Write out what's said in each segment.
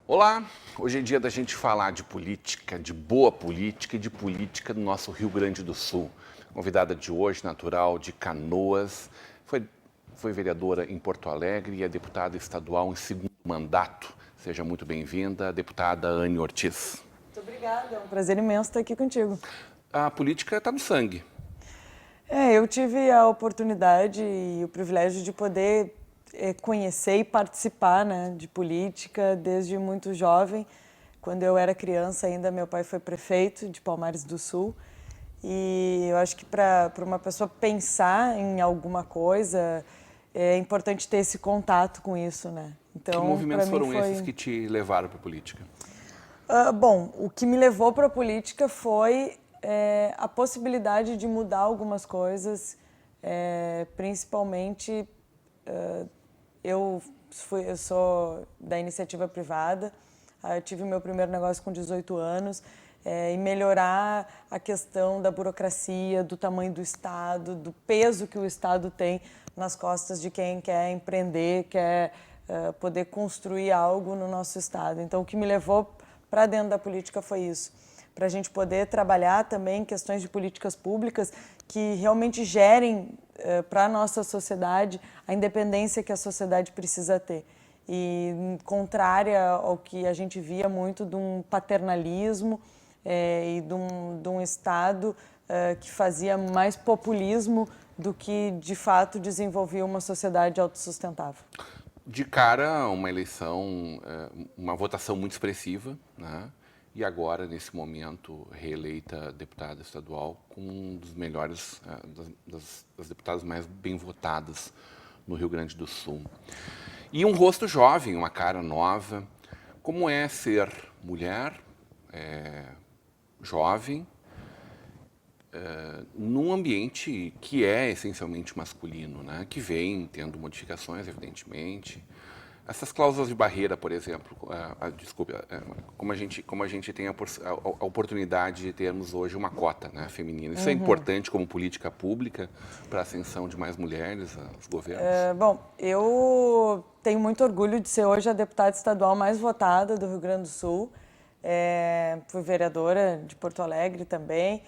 Olá, hoje é dia da gente falar de política, de boa política e de política do nosso Rio Grande do Sul. Convidada de hoje, natural de Canoas, foi vereadora em Porto Alegre e é deputada estadual em segundo mandato. Seja muito bem-vinda, deputada Anne Ortiz. Muito obrigada, é um prazer imenso estar aqui contigo. A política está no sangue. Eu tive a oportunidade e o privilégio de poder conhecer e participar, né, de política desde muito jovem. Quando eu era criança ainda, meu pai foi prefeito de Palmares do Sul. E eu acho que para uma pessoa pensar em alguma coisa, é importante ter esse contato com isso, né? Então, que movimentos foram esses que te levaram para a política? Bom, o que me levou para a política foi a possibilidade de mudar algumas coisas, principalmente eu sou da iniciativa privada, eu tive meu primeiro negócio com 18 anos, e melhorar a questão da burocracia, do tamanho do Estado, do peso que o Estado tem nas costas de quem quer empreender, quer poder construir algo no nosso Estado. Então, o que me levou para dentro da política foi isso, para a gente poder trabalhar também questões de políticas públicas que realmente gerem para a nossa sociedade a independência que a sociedade precisa ter. E contrária ao que a gente via muito de um paternalismo e de um Estado que fazia mais populismo do que, de fato, desenvolvia uma sociedade autossustentável. De cara, uma eleição, uma votação muito expressiva, né? E agora, nesse momento, reeleita deputada estadual com um dos melhores, das deputadas mais bem votadas no Rio Grande do Sul. E um rosto jovem, uma cara nova. Como é ser mulher, jovem, num ambiente que é essencialmente masculino, né? Que vem tendo modificações, evidentemente. Essas cláusulas de barreira, por exemplo, como a gente tem a oportunidade de termos hoje uma cota, né, feminina. Isso é importante como política pública para a ascensão de mais mulheres aos governos? Bom, eu tenho muito orgulho de ser hoje a deputada estadual mais votada do Rio Grande do Sul. Fui vereadora de Porto Alegre também.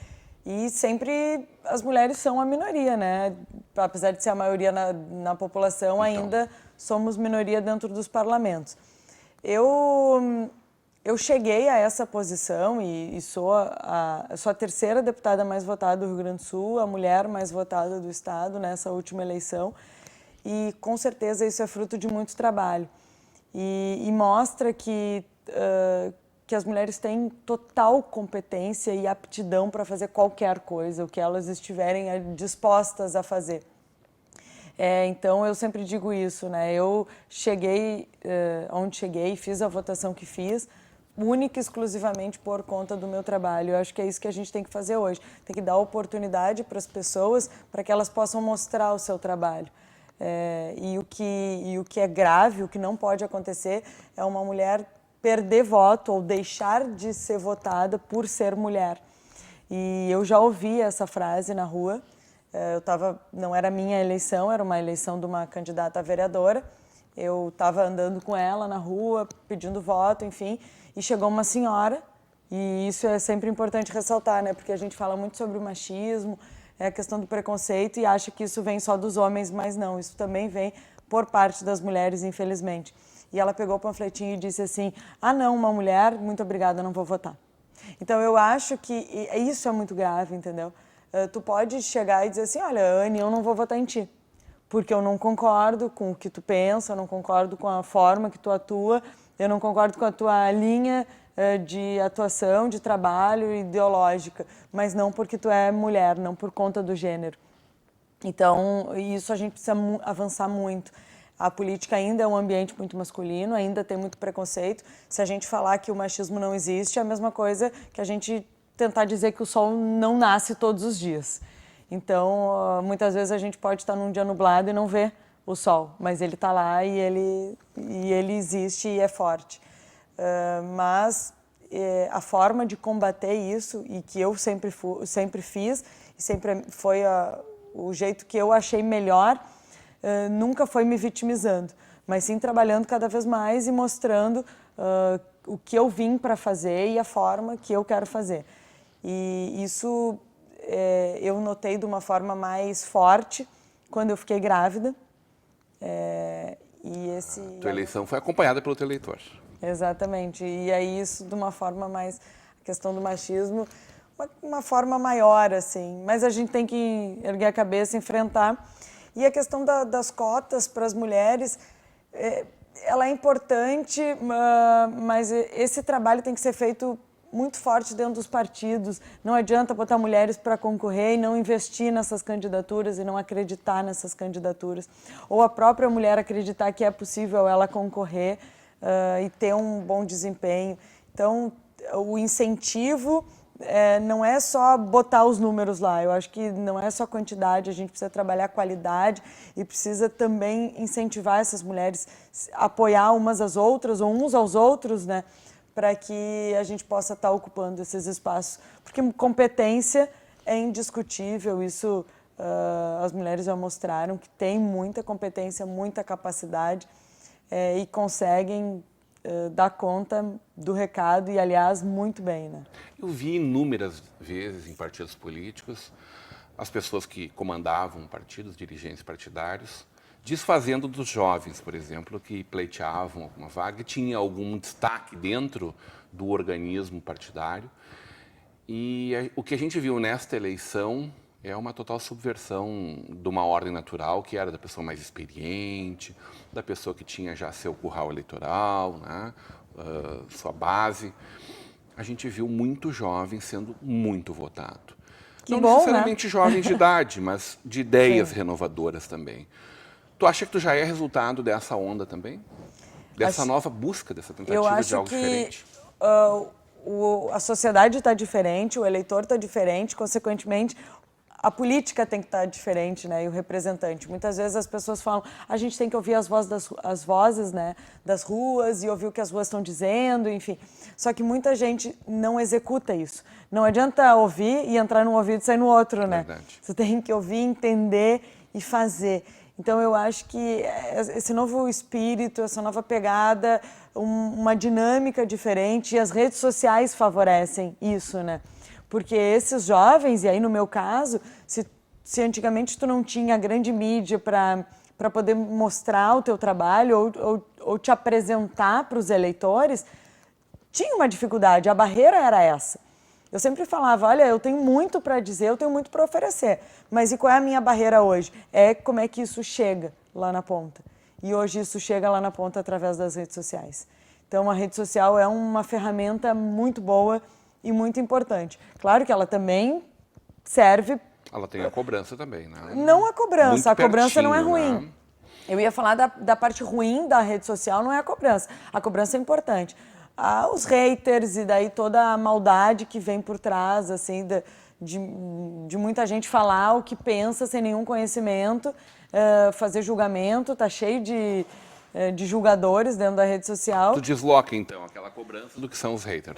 E sempre as mulheres são a minoria, né? Apesar de ser a maioria na população, então, ainda somos minoria dentro dos parlamentos. Eu cheguei a essa posição e sou a terceira deputada mais votada do Rio Grande do Sul, a mulher mais votada do Estado nessa última eleição. E com certeza isso é fruto de muito trabalho. E mostra que as mulheres têm total competência e aptidão para fazer qualquer coisa, o que elas estiverem dispostas a fazer. Então, eu sempre digo isso, né? Eu cheguei onde cheguei, fiz a votação que fiz, única e exclusivamente por conta do meu trabalho. Eu acho que é isso que a gente tem que fazer hoje. Tem que dar oportunidade para as pessoas para que elas possam mostrar o seu trabalho. E o que é grave, o que não pode acontecer, é uma mulher perder voto ou deixar de ser votada por ser mulher. E eu já ouvi essa frase na rua. Não era minha eleição, era uma eleição de uma candidata a vereadora. Eu estava andando com ela na rua, pedindo voto, enfim, e chegou uma senhora, e isso é sempre importante ressaltar, né? Porque a gente fala muito sobre o machismo, a questão do preconceito, e acha que isso vem só dos homens, mas não, isso também vem por parte das mulheres, infelizmente. E ela pegou o panfletinho e disse assim: ah, não, uma mulher, muito obrigada, não vou votar. Então, eu acho que isso é muito grave, entendeu? Tu pode chegar e dizer assim: olha, Anne, eu não vou votar em ti, porque eu não concordo com o que tu pensa, eu não concordo com a forma que tu atua, eu não concordo com a tua linha de atuação, de trabalho ideológica, mas não porque tu é mulher, não por conta do gênero. Então, isso a gente precisa avançar muito. A política ainda é um ambiente muito masculino, ainda tem muito preconceito. Se a gente falar que o machismo não existe, é a mesma coisa que a gente tentar dizer que o sol não nasce todos os dias. Então, muitas vezes a gente pode estar num dia nublado e não ver o sol, mas ele está lá e ele existe e é forte. Mas a forma de combater isso, e que eu sempre fiz, e sempre foi o jeito que eu achei melhor, nunca foi me vitimizando, mas sim trabalhando cada vez mais e mostrando o que eu vim para fazer e a forma que eu quero fazer. E isso eu notei de uma forma mais forte quando eu fiquei grávida. Tua eleição foi acompanhada pelo teu eleitor. Exatamente. E aí isso de uma forma mais... A questão do machismo, uma forma maior, assim. Mas a gente tem que erguer a cabeça, enfrentar. E a questão das cotas para as mulheres, ela é importante, mas esse trabalho tem que ser feito muito forte dentro dos partidos. Não adianta botar mulheres para concorrer e não investir nessas candidaturas e não acreditar nessas candidaturas. Ou a própria mulher acreditar que é possível ela concorrer e ter um bom desempenho. Então, o incentivo não é só botar os números lá. Eu acho que não é só quantidade, a gente precisa trabalhar qualidade e precisa também incentivar essas mulheres, apoiar umas às outras ou uns aos outros, né? Para que a gente possa estar ocupando esses espaços. Porque competência é indiscutível, isso as mulheres já mostraram que têm muita competência, muita capacidade e conseguem dar conta do recado e, aliás, muito bem, né? Eu vi inúmeras vezes em partidos políticos as pessoas que comandavam partidos, dirigentes partidários, desfazendo dos jovens, por exemplo, que pleiteavam alguma vaga e tinha algum destaque dentro do organismo partidário. E o que a gente viu nesta eleição é uma total subversão de uma ordem natural, que era da pessoa mais experiente, da pessoa que tinha já seu curral eleitoral, né, sua base. A gente viu muito jovem sendo muito votado. Que não bom, necessariamente né? jovens de idade, mas de ideias Sim. renovadoras também. Tu acha que tu já é resultado dessa onda também? Dessa nova busca, dessa tentativa de algo diferente? A sociedade está diferente, o eleitor está diferente, consequentemente, a política tem que estar diferente, né? E o representante. Muitas vezes as pessoas falam, a gente tem que ouvir as vozes, né, das ruas e ouvir o que as ruas estão dizendo, enfim. Só que muita gente não executa isso. Não adianta ouvir e entrar num ouvido e sair no outro, né? Verdade. Você tem que ouvir, entender e fazer. Então, eu acho que esse novo espírito, essa nova pegada, uma dinâmica diferente, e as redes sociais favorecem isso, né? Porque esses jovens, e aí no meu caso, se antigamente tu não tinha grande mídia para poder mostrar o teu trabalho ou te apresentar para os eleitores, tinha uma dificuldade, a barreira era essa. Eu sempre falava, olha, eu tenho muito para dizer, eu tenho muito para oferecer, mas e qual é a minha barreira hoje? É como é que isso chega lá na ponta. E hoje isso chega lá na ponta através das redes sociais. Então, a rede social é uma ferramenta muito boa e muito importante. Claro que ela também serve... Ela tem a cobrança também, né? Não a cobrança, muito a cobrança não é pertinho, ruim. né? Eu ia falar da parte ruim da rede social, não é a cobrança. A cobrança é importante. Os haters e daí toda a maldade que vem por trás, assim, de muita gente falar o que pensa sem nenhum conhecimento, fazer julgamento, tá cheio de julgadores dentro da rede social. Tu desloca, então, aquela cobrança do que são os haters.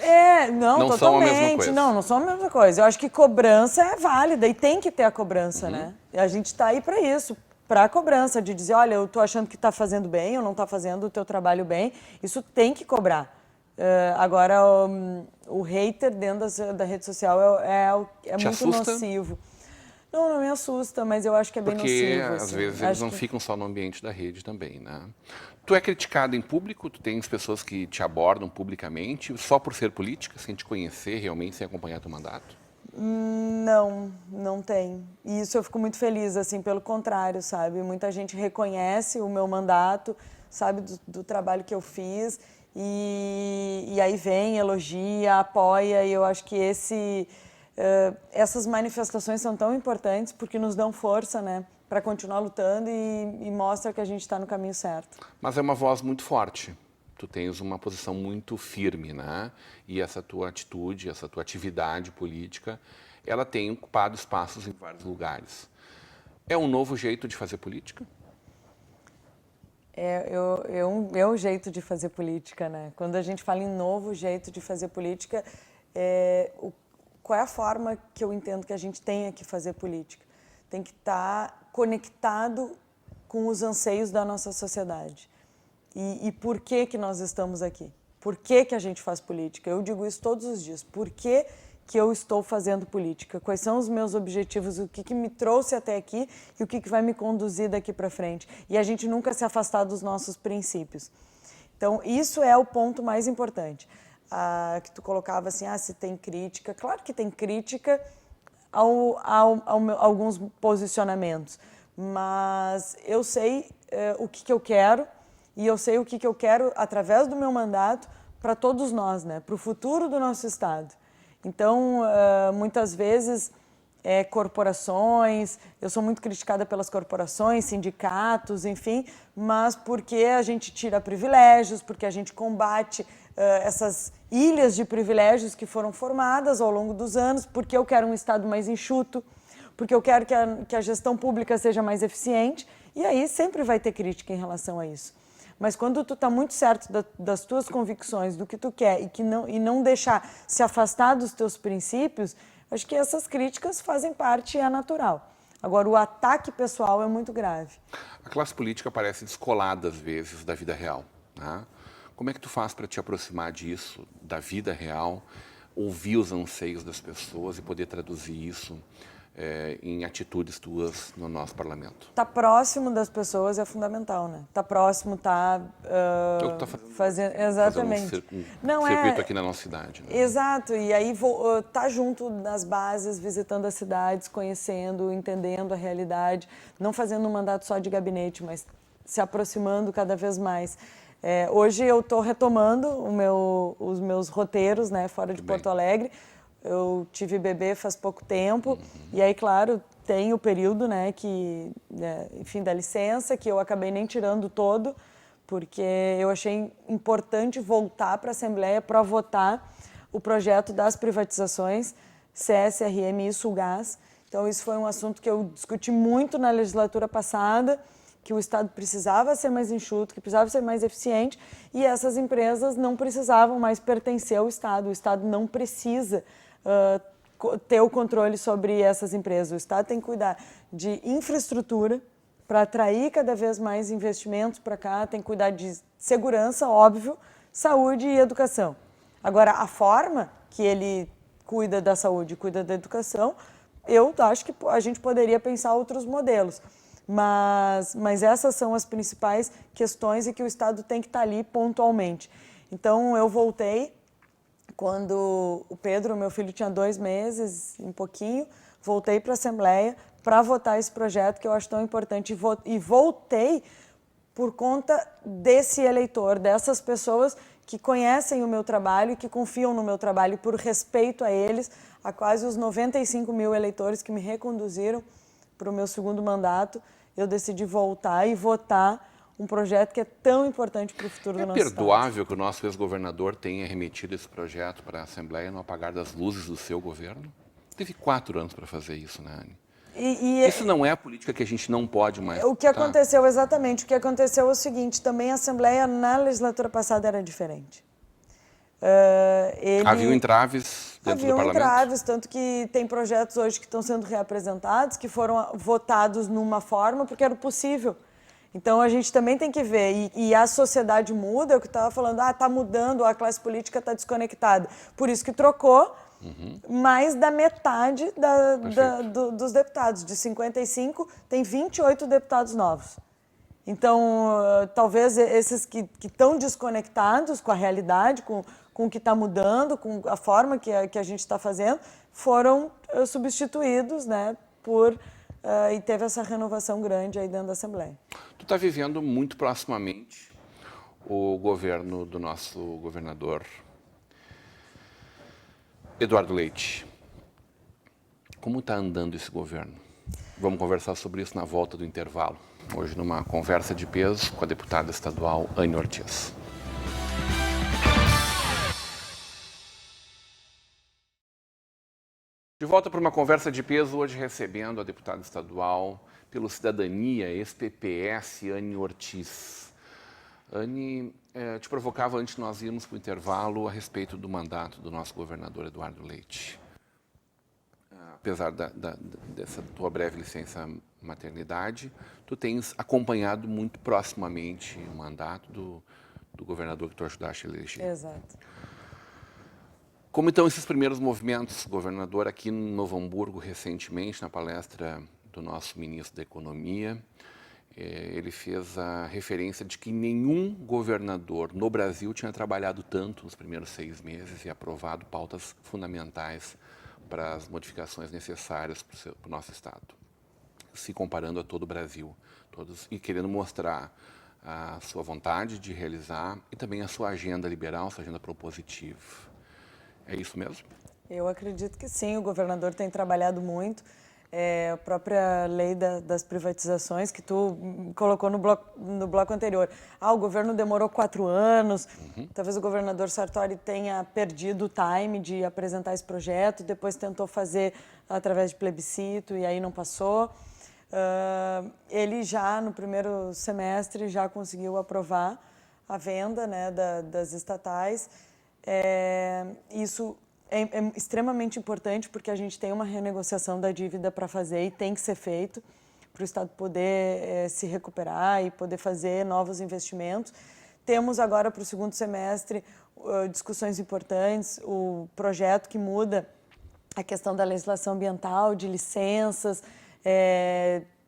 Não, Não totalmente. são a mesma coisa. Não são a mesma coisa. Eu acho que cobrança é válida e tem que ter a cobrança, né? E a gente está aí para isso, para a cobrança, de dizer, olha, eu tô achando que está fazendo bem, ou não está fazendo o teu trabalho bem. Isso tem que cobrar. Agora, o hater dentro da rede social é muito assusta? nocivo. Não me assusta, mas eu acho que é bem nocivo. Porque, às assim. vezes, eles não ficam só no ambiente da rede também, né? Tu é criticado em público? Tu tens pessoas que te abordam publicamente só por ser política, sem te conhecer realmente, sem acompanhar teu mandato? Não tem. E isso eu fico muito feliz, assim, pelo contrário, sabe? Muita gente reconhece o meu mandato, sabe do trabalho que eu fiz e aí vem, elogia, apoia, e eu acho que essas manifestações são tão importantes porque nos dão força, né, para continuar lutando e mostra que a gente está no caminho certo. Mas é uma voz muito forte. Tu tens uma posição muito firme, né? E essa tua atitude, essa tua atividade política ela tem ocupado espaços em vários lugares. É um novo jeito de fazer política? É o jeito de fazer política, né? Quando a gente fala em novo jeito de fazer política, qual é a forma que eu entendo que a gente tenha que fazer política? Tem que estar conectado com os anseios da nossa sociedade. E por que que nós estamos aqui? Por que que a gente faz política? Eu digo isso todos os dias. Por que que eu estou fazendo política? Quais são os meus objetivos? O que que me trouxe até aqui e o que que vai me conduzir daqui para frente? E a gente nunca se afastar dos nossos princípios. Então, isso é o ponto mais importante. Que tu colocava assim, se tem crítica. Claro que tem crítica a alguns posicionamentos, mas eu sei o que que eu quero e eu sei o que que eu quero através do meu mandato para todos nós, né? Para o futuro do nosso estado. Então, muitas vezes, corporações, eu sou muito criticada pelas corporações, sindicatos, enfim, mas porque a gente tira privilégios, porque a gente combate essas ilhas de privilégios que foram formadas ao longo dos anos, porque eu quero um estado mais enxuto, porque eu quero que a gestão pública seja mais eficiente, e aí sempre vai ter crítica em relação a isso. Mas quando tu está muito certo das tuas convicções, do que tu quer e não deixar se afastar dos teus princípios, acho que essas críticas fazem parte e é natural. Agora, o ataque pessoal é muito grave. A classe política parece descolada, às vezes, da vida real, né? Como é que tu faz para te aproximar disso, da vida real, ouvir os anseios das pessoas e poder traduzir isso em atitudes tuas no nosso parlamento? Tá próximo das pessoas é fundamental, né? Tá próximo, É o que tu tá fazendo exatamente. Circuito aqui na nossa cidade. Né? Exato, e aí tá junto nas bases, visitando as cidades, conhecendo, entendendo a realidade, não fazendo um mandato só de gabinete, mas se aproximando cada vez mais. Hoje eu estou retomando os meus roteiros, né, fora de Porto Alegre. Eu tive bebê faz pouco tempo, e aí, claro, tem o período, né, enfim, da licença, que eu acabei nem tirando todo, porque eu achei importante voltar para a Assembleia para votar o projeto das privatizações, CSRM e Sulgás. Então, isso foi um assunto que eu discuti muito na legislatura passada, que o Estado precisava ser mais enxuto, que precisava ser mais eficiente, e essas empresas não precisavam mais pertencer ao Estado. O Estado não precisa ter o controle sobre essas empresas. O Estado tem que cuidar de infraestrutura para atrair cada vez mais investimentos para cá, tem que cuidar de segurança, óbvio, saúde e educação. Agora, a forma que ele cuida da saúde e cuida da educação, eu acho que a gente poderia pensar outros modelos. Mas essas são as principais questões e que o Estado tem que estar ali pontualmente. Então, eu voltei quando o Pedro, meu filho, tinha 2 meses, um pouquinho, voltei para a Assembleia para votar esse projeto que eu acho tão importante. E voltei por conta desse eleitor, dessas pessoas que conhecem o meu trabalho e que confiam no meu trabalho, por respeito a eles, a quase os 95 mil eleitores que me reconduziram para o meu segundo mandato, eu decidi voltar e votar um projeto que é tão importante para o futuro do nosso estado. É perdoável que o nosso ex-governador tenha remetido esse projeto para a Assembleia no apagar das luzes do seu governo? Teve 4 anos para fazer isso, né, Anne? Isso não é a política que a gente não pode mais. O que aconteceu, exatamente, o que aconteceu é o seguinte, também a Assembleia na legislatura passada era diferente. Havia entraves dentro do parlamento? Havia entraves, tanto que tem projetos hoje que estão sendo reapresentados, que foram votados numa forma porque era possível. Então, a gente também tem que ver, e a sociedade muda, é o que eu estava falando, está mudando, a classe política está desconectada. Por isso que trocou mais da metade dos deputados. De 55, tem 28 deputados novos. Então, talvez esses que estão desconectados com a realidade, com o que está mudando, com a forma que a gente está fazendo, foram substituídos, né, e teve essa renovação grande aí dentro da Assembleia. Tu está vivendo muito proximamente o governo do nosso governador Eduardo Leite. Como está andando esse governo? Vamos conversar sobre isso na volta do intervalo. Hoje, numa conversa de peso com a deputada estadual Anne Ortiz. De volta. volta para uma conversa de peso, hoje recebendo a deputada estadual pelo Cidadania, ex-PPS, Anne Ortiz. Anne, te provocava antes de nós irmos para o intervalo a respeito do mandato do nosso governador Eduardo Leite. Apesar dessa tua breve licença maternidade, tu tens acompanhado muito proximamente o mandato do governador que tu ajudaste a eleger. Exato. Como então esses primeiros movimentos, governador, aqui no Novo Hamburgo, recentemente, na palestra do nosso ministro da Economia, ele fez a referência de que nenhum governador no Brasil tinha trabalhado tanto nos primeiros 6 meses e aprovado pautas fundamentais para as modificações necessárias para o nosso Estado, se comparando a todo o Brasil, e querendo mostrar a sua vontade de realizar e também a sua agenda liberal, sua agenda propositiva. É isso mesmo? Eu acredito que sim, o governador tem trabalhado muito. A própria lei das privatizações que tu colocou no bloco anterior. O governo demorou 4 anos, talvez o governador Sartori tenha perdido o time de apresentar esse projeto, depois tentou fazer através de plebiscito e aí não passou. Ele já, no primeiro semestre, já conseguiu aprovar a venda, né, das estatais. Isso é extremamente importante porque a gente tem uma renegociação da dívida para fazer e tem que ser feito para o Estado poder se recuperar e poder fazer novos investimentos. Temos agora para o segundo semestre discussões importantes, o projeto que muda a questão da legislação ambiental, de licenças,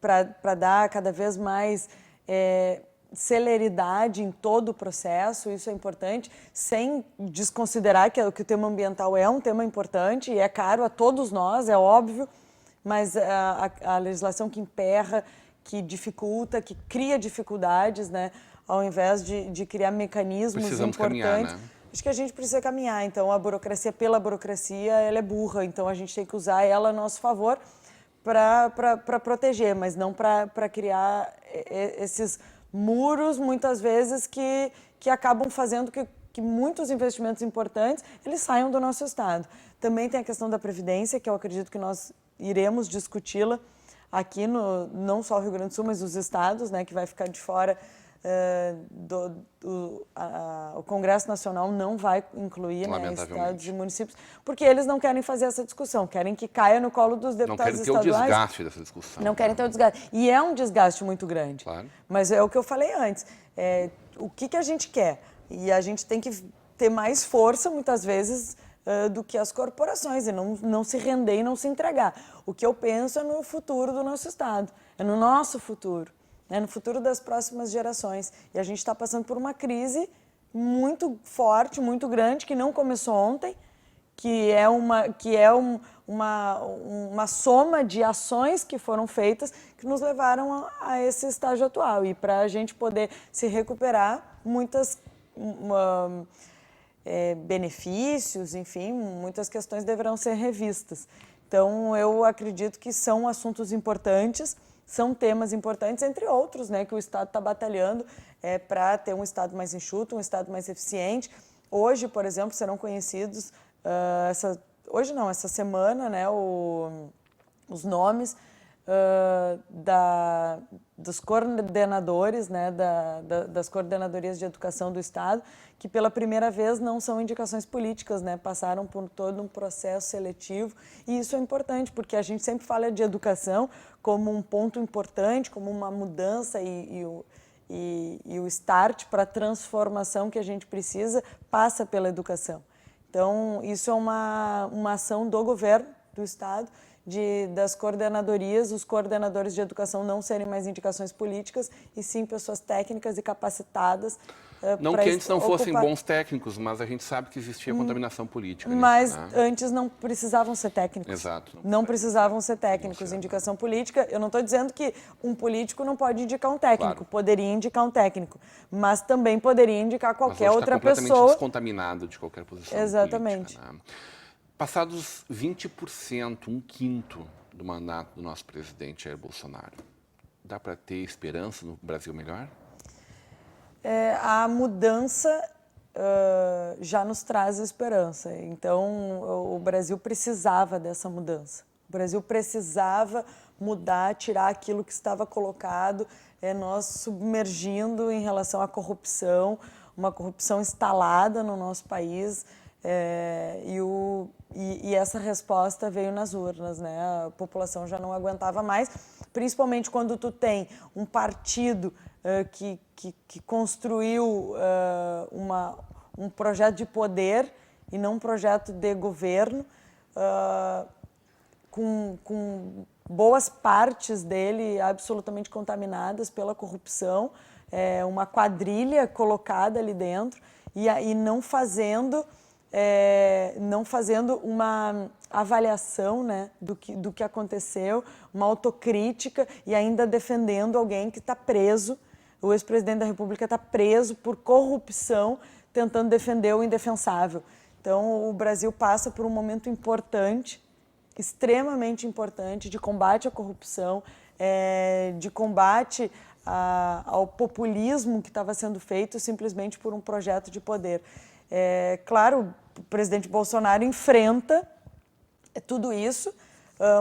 para dar cada vez mais celeridade em todo o processo, isso é importante, sem desconsiderar que o tema ambiental é um tema importante e é caro a todos nós, é óbvio, mas a legislação que emperra, que dificulta, que cria dificuldades, né, ao invés de criar mecanismos Precisamos importantes. caminhar, né? Acho que a gente precisa caminhar, então a burocracia pela burocracia, ela é burra, então a gente tem que usar ela a nosso favor para proteger, mas não para criar esses muros, muitas vezes, que acabam fazendo que muitos investimentos importantes eles saiam do nosso Estado. Também tem a questão da Previdência, que eu acredito que nós iremos discuti-la aqui, não só o Rio Grande do Sul, mas os estados, né, que vai ficar de fora. O Congresso Nacional não vai incluir, né, estados e municípios, porque eles não querem fazer essa discussão, querem que caia no colo dos deputados estaduais. Não querem ter o desgaste dessa discussão. Não querem ter o desgaste. E é um desgaste muito grande. Claro. Mas é o que eu falei antes. O que a gente quer? E a gente tem que ter mais força, muitas vezes, do que as corporações, e não se render e não se entregar. O que eu penso é no futuro do nosso Estado, é no nosso futuro. No futuro das próximas gerações. E a gente está passando por uma crise muito forte, muito grande, que não começou ontem, que é uma soma de ações que foram feitas que nos levaram a esse estágio atual. E para a gente poder se recuperar, muitos benefícios, enfim, muitas questões deverão ser revistas. Então, eu acredito que são assuntos importantes, são temas importantes, entre outros, né, que o Estado está batalhando para ter um Estado mais enxuto, um Estado mais eficiente. Hoje, por exemplo, serão conhecidos, essa semana, né, os nomes dos coordenadores, né, das coordenadorias de educação do Estado, que pela primeira vez não são indicações políticas, né, passaram por todo um processo seletivo, e isso é importante, porque a gente sempre fala de educação como um ponto importante, como uma mudança e o start para a transformação que a gente precisa passa pela educação. Então, isso é uma ação do governo do Estado, das coordenadorias, os coordenadores de educação não serem mais indicações políticas, e sim pessoas técnicas e capacitadas. Não que antes não fossem bons técnicos, mas a gente sabe que existia contaminação política. Mas antes não precisavam ser técnicos. Exato. Não precisavam ser técnicos. Indicação política, eu não estou dizendo que um político não pode indicar um técnico, claro. Poderia indicar um técnico, mas também poderia indicar qualquer outra pessoa. Completamente descontaminado de qualquer posição Exatamente. política, né? Passados 20%, 1/5 do mandato do nosso presidente Jair Bolsonaro, dá para ter esperança no Brasil melhor? A mudança já nos traz esperança. Então, o Brasil precisava dessa mudança. O Brasil precisava mudar, tirar aquilo que estava colocado, nós submergindo em relação à corrupção, uma corrupção instalada no nosso país, e essa resposta veio nas urnas, né? A população já não aguentava mais, principalmente quando tu tem um partido que construiu um projeto de poder e não um projeto de governo, com boas partes dele absolutamente contaminadas pela corrupção, uma quadrilha colocada ali dentro e não fazendo uma avaliação, né, do que aconteceu, uma autocrítica e ainda defendendo alguém que está preso. O ex-presidente da República está preso por corrupção, tentando defender o indefensável. Então, o Brasil passa por um momento importante, extremamente importante, de combate à corrupção, de combate ao populismo que estava sendo feito simplesmente por um projeto de poder. Claro, o presidente Bolsonaro enfrenta tudo isso,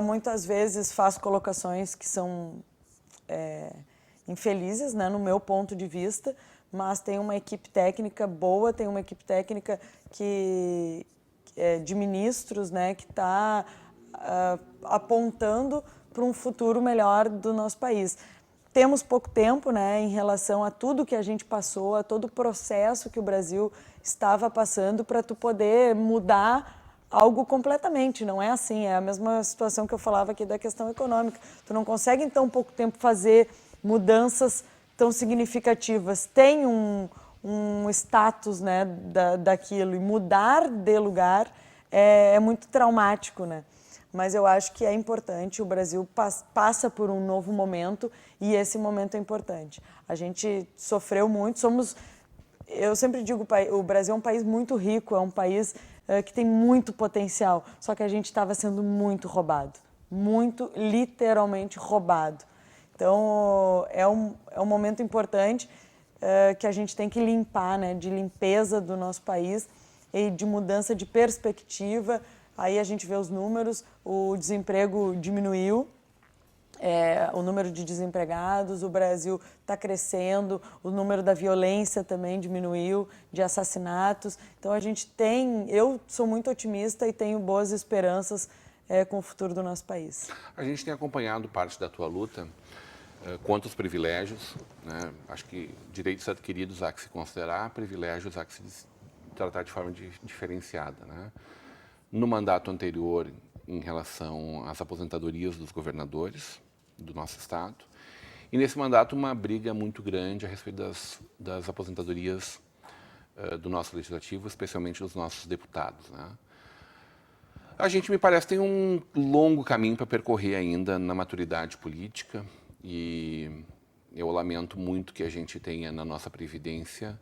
muitas vezes faz colocações que são infelizes, né, no meu ponto de vista, mas tem uma equipe técnica boa, tem uma equipe técnica de ministros, né, que está apontando para um futuro melhor do nosso país. Temos pouco tempo, né, em relação a tudo que a gente passou, a todo o processo que o Brasil estava passando para tu poder mudar algo completamente. Não é assim, é a mesma situação que eu falava aqui da questão econômica. Tu não consegue em tão pouco tempo fazer mudanças tão significativas. Tem um status, né, daquilo, e mudar de lugar é muito traumático, né? Mas eu acho que é importante, o Brasil passa por um novo momento e esse momento é importante. A gente sofreu muito, eu sempre digo, o Brasil é um país muito rico, é um país que tem muito potencial, só que a gente estava sendo muito roubado, muito literalmente roubado. Então, é um momento importante que a gente tem que limpar, né, de limpeza do nosso país e de mudança de perspectiva. Aí a gente vê os números, o desemprego diminuiu, o número de desempregados, o Brasil está crescendo, o número da violência também diminuiu, de assassinatos. Então eu sou muito otimista e tenho boas esperanças com o futuro do nosso país. A gente tem acompanhado parte da tua luta contra os privilégios, né? Acho que direitos adquiridos há que se considerar, privilégios há que se tratar de forma diferenciada, né? No mandato anterior, em relação às aposentadorias dos governadores do nosso estado, e nesse mandato uma briga muito grande a respeito das aposentadorias do nosso legislativo, especialmente dos nossos deputados, né? A gente, me parece, tem um longo caminho para percorrer ainda na maturidade política e eu lamento muito que a gente tenha na nossa Previdência,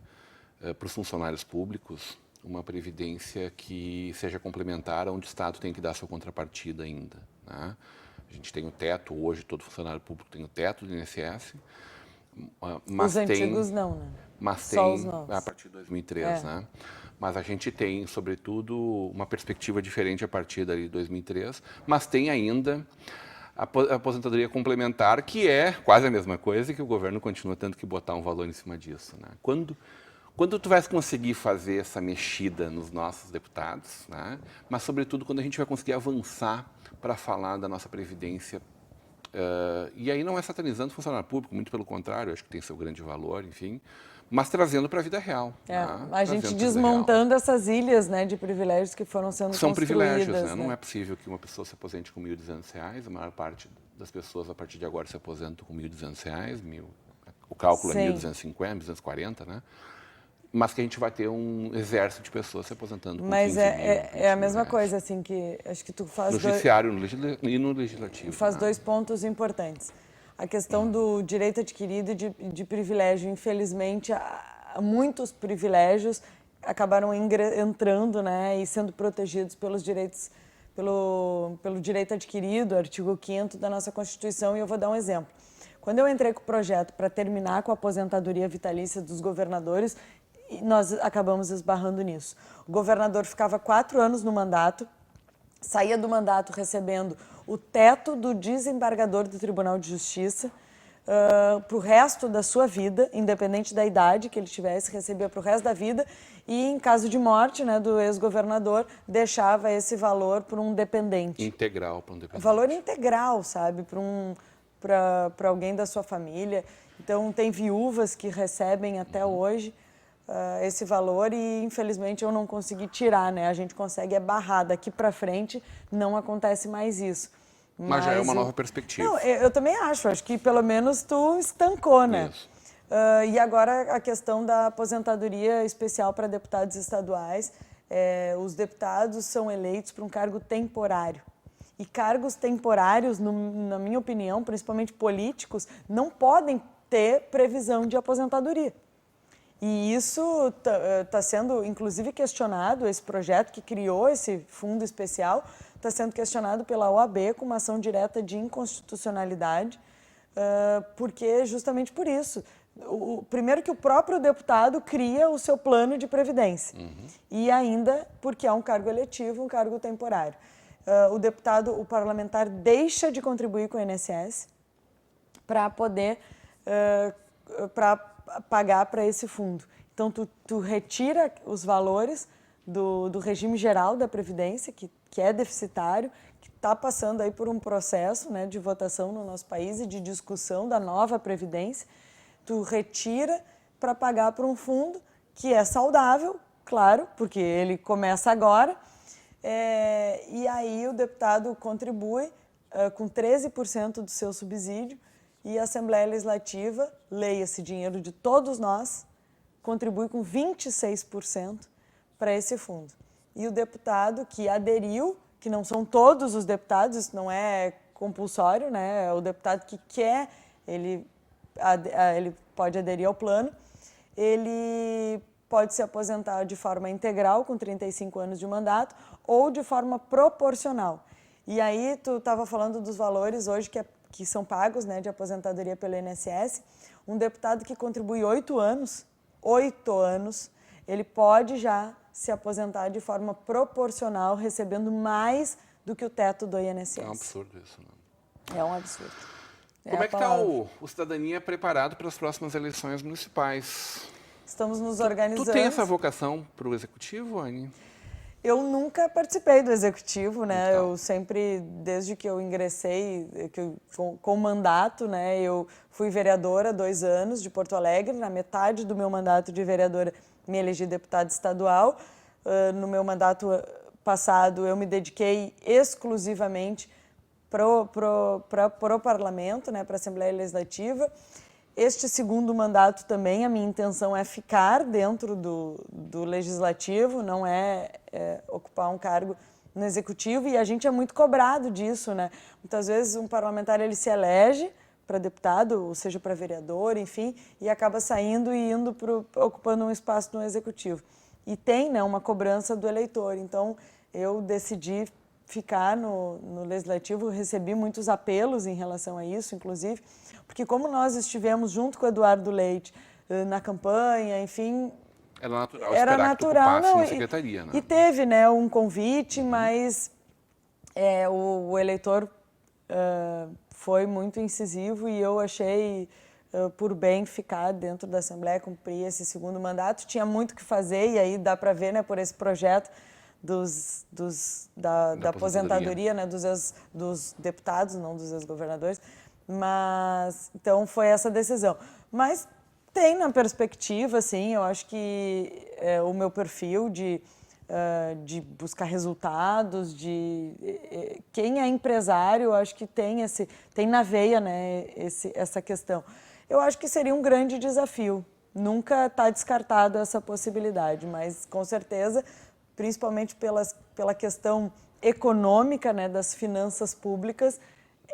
para os funcionários públicos, uma previdência que seja complementar, onde o Estado tem que dar sua contrapartida ainda, né? A gente tem o teto, hoje todo funcionário público tem o teto do INSS, mas os antigos não, né? Mas só tem, os novos. a partir de 2003, né? Mas a gente tem, sobretudo, uma perspectiva diferente a partir de 2003, mas tem ainda a aposentadoria complementar, que é quase a mesma coisa, e que o governo continua tendo que botar um valor em cima disso, né? Quando tu vais conseguir fazer essa mexida nos nossos deputados, né? Mas, sobretudo, quando a gente vai conseguir avançar para falar da nossa Previdência, e aí não é satanizando o funcionário público, muito pelo contrário, acho que tem seu grande valor, enfim, mas trazendo para a vida real. Né? A gente desmontando essas ilhas, né, de privilégios que foram sendo São construídas. Privilégios, né? Né? Não é possível que uma pessoa se aposente com R$1.200, a maior parte das pessoas, a partir de agora, se aposentam com R$1.200, o cálculo é 1.250, 1.240, né? Mas que a gente vai ter um exército de pessoas se aposentando com 15 mil, é a mesma coisa, assim, que acho que tu faz... No judiciário e no legislativo. Faz dois pontos importantes. A questão do direito adquirido e de privilégio. Infelizmente, muitos privilégios acabaram entrando, né, e sendo protegidos pelos direitos, pelo direito adquirido, artigo 5º da nossa Constituição, e eu vou dar um exemplo. Quando eu entrei com o projeto para terminar com a aposentadoria vitalícia dos governadores, nós acabamos esbarrando nisso. O governador ficava 4 anos no mandato, saía do mandato recebendo o teto do desembargador do Tribunal de Justiça para o resto da sua vida, independente da idade que ele tivesse, recebia para o resto da vida e, em caso de morte, né, do ex-governador, deixava esse valor para um dependente. Integral para um dependente. Valor integral, sabe, para alguém da sua família. Então, tem viúvas que recebem até hoje esse valor e, infelizmente, eu não consegui tirar, né? A gente consegue barrar. Daqui para frente, não acontece mais isso. Mas já é uma nova perspectiva. Não, eu também acho que pelo menos tu estancou, né? Isso. E agora a questão da aposentadoria especial para deputados estaduais. Os deputados são eleitos para um cargo temporário. E cargos temporários, na minha opinião, principalmente políticos, não podem ter previsão de aposentadoria. E isso está sendo, inclusive, questionado, esse projeto que criou esse fundo especial, está sendo questionado pela OAB com uma ação direta de inconstitucionalidade, porque justamente por isso. Primeiro que o próprio deputado cria o seu plano de previdência, e ainda porque é um cargo eletivo, um cargo temporário. O parlamentar deixa de contribuir com o INSS para poder pagar para esse fundo. Então, tu retira os valores do regime geral da Previdência, que é deficitário, que está passando aí por um processo, né, de votação no nosso país e de discussão da nova Previdência. Tu retira para pagar para um fundo que é saudável, claro, porque ele começa agora, e aí o deputado contribui com 13% do seu subsídio e a Assembleia Legislativa, leia-se dinheiro de todos nós, contribui com 26% para esse fundo. E o deputado que aderiu, que não são todos os deputados, isso não é compulsório, né? É o deputado que quer, ele pode aderir ao plano, ele pode se aposentar de forma integral, com 35 anos de mandato, ou de forma proporcional. E aí, tu estava falando dos valores hoje que são pagos, né, de aposentadoria pelo INSS. Um deputado que contribui 8 anos, ele pode já se aposentar de forma proporcional, recebendo mais do que o teto do INSS. É um absurdo isso, né? É um absurdo. Como é que está o Cidadania preparado para as próximas eleições municipais? Estamos nos organizando. Tu tem essa vocação para o Executivo, Anny? Eu nunca participei do Executivo, né? Então. Eu sempre, desde que eu ingressei com mandato, né? Eu fui vereadora 2 anos de Porto Alegre. Na metade do meu mandato de vereadora, me elegi deputada estadual. No meu mandato passado, eu me dediquei exclusivamente para o Parlamento, né? Para a Assembleia Legislativa. Este segundo mandato também, a minha intenção é ficar dentro do Legislativo, não é ocupar um cargo no Executivo, e a gente é muito cobrado disso, né? Muitas vezes um parlamentar ele se elege para deputado, ou seja, para vereador, enfim, e acaba saindo e indo ocupando um espaço no Executivo. E tem, né, uma cobrança do eleitor, então eu decidi ficar no Legislativo, recebi muitos apelos em relação a isso, inclusive, porque como nós estivemos junto com o Eduardo Leite na campanha, enfim... Era natural que tu ocupasse uma secretaria, né? E teve, né, um convite, mas o eleitor foi muito incisivo e eu achei por bem ficar dentro da Assembleia, cumprir esse segundo mandato. Tinha muito o que fazer e aí dá para ver, né, por esse projeto da aposentadoria, né, dos deputados, não dos ex-governadores. Mas, então, foi essa decisão. Mas tem na perspectiva, assim, eu acho que o meu perfil de buscar resultados, quem é empresário, eu acho que tem na veia, né, essa questão. Eu acho que seria um grande desafio. Nunca está descartado essa possibilidade, mas com certeza, principalmente pela questão econômica, né, das finanças públicas,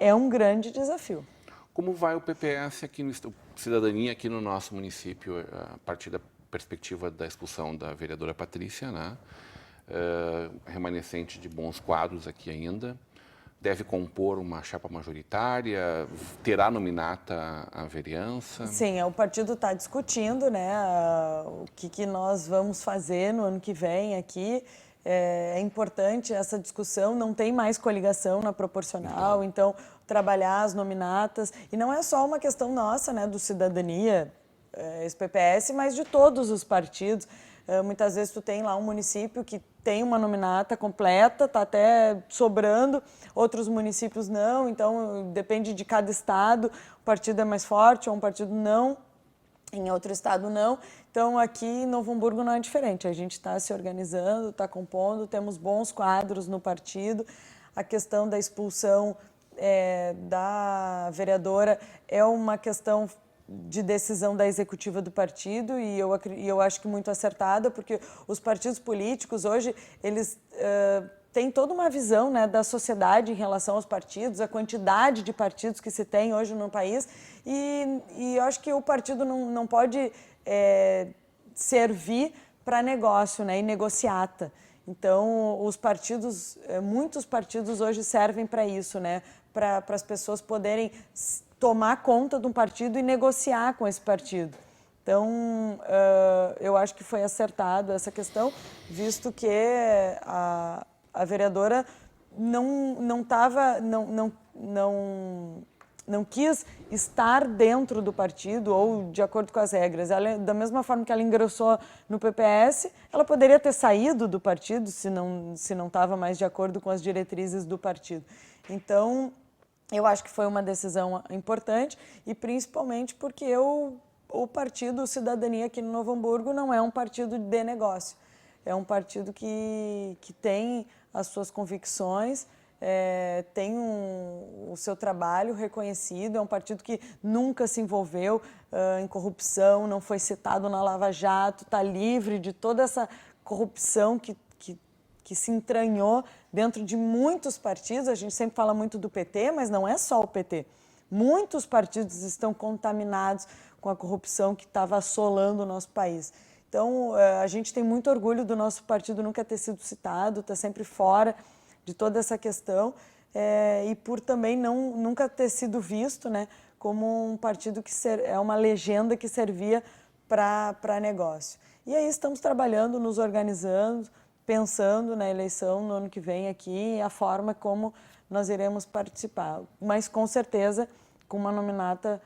é um grande desafio. Como vai o PPS aqui no Cidadania aqui no nosso município, a partir da perspectiva da expulsão da vereadora Patrícia, né? Remanescente de bons quadros aqui ainda. deve compor uma chapa majoritária? Terá nominata a vereança? Sim, o partido está discutindo, né, o que nós vamos fazer no ano que vem aqui. É importante essa discussão, não tem mais coligação na proporcional, então trabalhar as nominatas. E não é só uma questão nossa, né, do Cidadania, esse PPS, mas de todos os partidos. Muitas vezes tu tem lá um município que tem uma nominata completa, está até sobrando, outros municípios não, então depende de cada estado, o partido é mais forte ou um partido não, em outro estado não. Então aqui em Novo Hamburgo não é diferente, a gente está se organizando, está compondo, temos bons quadros no partido. A questão da expulsão da vereadora é uma questão de decisão da executiva do partido e eu acho que muito acertada, porque os partidos políticos hoje, eles têm toda uma visão, né, da sociedade em relação aos partidos, a quantidade de partidos que se tem hoje no país e eu acho que o partido não pode servir para negócio, né, e negociata. Então, os partidos, muitos partidos hoje servem para isso, né, para as pessoas poderem tomar conta de um partido e negociar com esse partido. Então, eu acho que foi acertado essa questão, visto que a vereadora não quis estar dentro do partido ou de acordo com as regras. Ela, da mesma forma que ela ingressou no PPS, ela poderia ter saído do partido se não estava mais de acordo com as diretrizes do partido. Então, eu acho que foi uma decisão importante e principalmente porque o partido Cidadania aqui no Novo Hamburgo não é um partido de negócio. É um partido que tem as suas convicções, tem o seu trabalho reconhecido, é um partido que nunca se envolveu em corrupção, não foi citado na Lava Jato, está livre de toda essa corrupção que se entranhou dentro de muitos partidos. A gente sempre fala muito do PT, mas não é só o PT. Muitos partidos estão contaminados com a corrupção que estava assolando o nosso país. Então, a gente tem muito orgulho do nosso partido nunca ter sido citado, está sempre fora de toda essa questão e por também nunca ter sido visto, né, como um partido que é uma legenda que servia para negócio. E aí estamos trabalhando, nos organizando, pensando na eleição no ano que vem aqui, a forma como nós iremos participar. Mas, com certeza, com uma nominata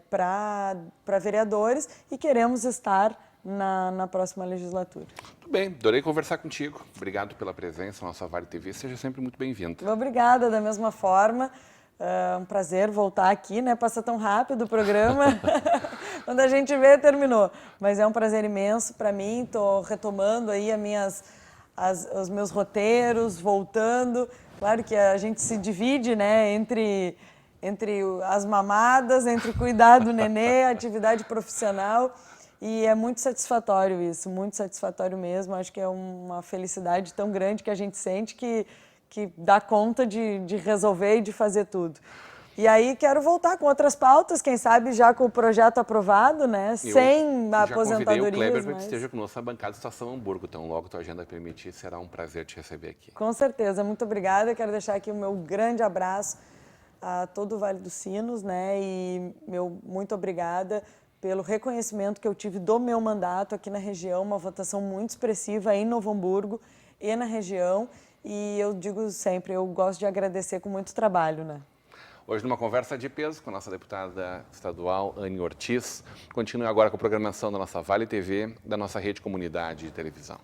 para vereadores e queremos estar na próxima legislatura. Tudo bem, adorei conversar contigo. Obrigado pela presença na nossa Vale TV. Seja sempre muito bem-vindo. Obrigada, da mesma forma. É um prazer voltar aqui, né? Passa tão rápido o programa. Quando a gente vê, terminou. Mas é um prazer imenso para mim. Estou retomando aí os meus roteiros, voltando. Claro que a gente se divide, né? Entre as mamadas, entre cuidar do nenê, atividade profissional. E é muito satisfatório isso, muito satisfatório mesmo. Acho que é uma felicidade tão grande que a gente sente que dá conta de resolver e de fazer tudo. E aí quero voltar com outras pautas, quem sabe já com o projeto aprovado, né? Sem aposentadorias. Já convidei o Kleber para que esteja conosco na bancada do Estação Hamburgo, então logo tua agenda permitir, será um prazer te receber aqui. Com certeza, muito obrigada. Quero deixar aqui o meu grande abraço a todo o Vale dos Sinos, né? E meu muito obrigada pelo reconhecimento que eu tive do meu mandato aqui na região, uma votação muito expressiva em Novo Hamburgo e na região. E eu digo sempre, eu gosto de agradecer com muito trabalho, né? Hoje, numa conversa de peso com a nossa deputada estadual, Anne Ortiz. Continue agora com a programação da nossa Vale TV, da nossa rede comunidade de televisão.